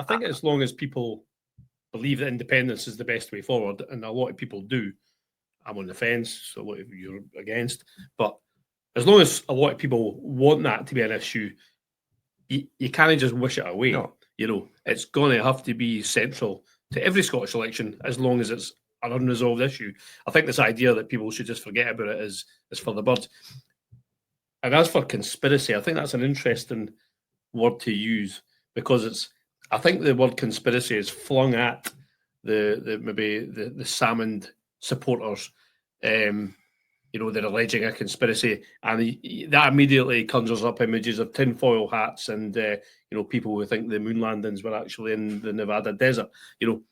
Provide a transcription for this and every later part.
I think as long as people believe that independence is the best way forward, and a lot of people do, I'm on the fence, so a lot of you're against, but as long as a lot of people want that to be an issue, you can't just wish it away. No. You know, it's going to have to be central to every Scottish election as long as it's an unresolved issue. I think this idea that people should just forget about it is for the birds. And as for conspiracy, I think that's an interesting word to use, because I think the word conspiracy is flung at the Salmond supporters. You know, they're alleging a conspiracy, and that immediately conjures up images of tinfoil hats and you know, people who think the moon landings were actually in the Nevada desert. You know,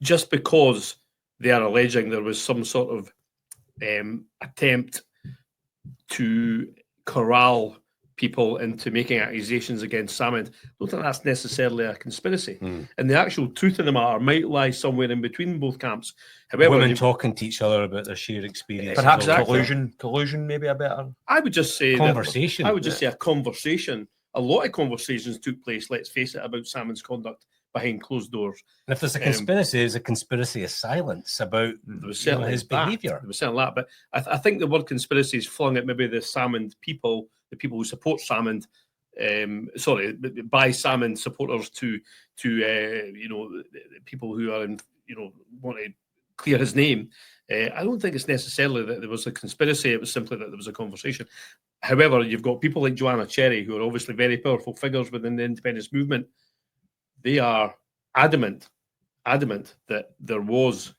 just because they are alleging there was some sort of attempt to corral people into making accusations against Salmond, I don't think that's necessarily a conspiracy. And the actual truth of the matter might lie somewhere in between both camps. However, women talking to each other about their shared experience. Perhaps Exactly. collusion, maybe a better. I would just say conversation. I would just say a conversation. A lot of conversations took place, let's face it, about Salmond's conduct behind closed doors. And if there's a conspiracy, there's a conspiracy of silence about his behaviour. There was certainly that, but I think the word conspiracy is flung at maybe the Salmond people, the people who support Salmond, by Salmond supporters to you know, the people who are in, you know, want to clear his name. I don't think it's necessarily that there was a conspiracy. It was simply that there was a conversation. However, you've got people like Joanna Cherry, who are obviously very powerful figures within the independence movement. They are adamant that there was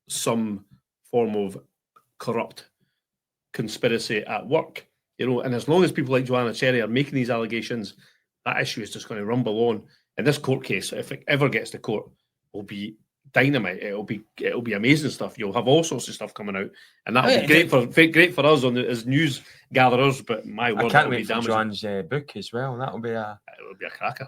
some form of corrupt conspiracy at work. You know, and as long as people like Joanna Cherry are making these allegations, that issue is just going to rumble on. And this court case, if it ever gets to court, will be dynamite. It'll be amazing stuff. You'll have all sorts of stuff coming out, and that'll be great for us as news gatherers. But my word, I can't wait for John's book as well. It'll be a cracker.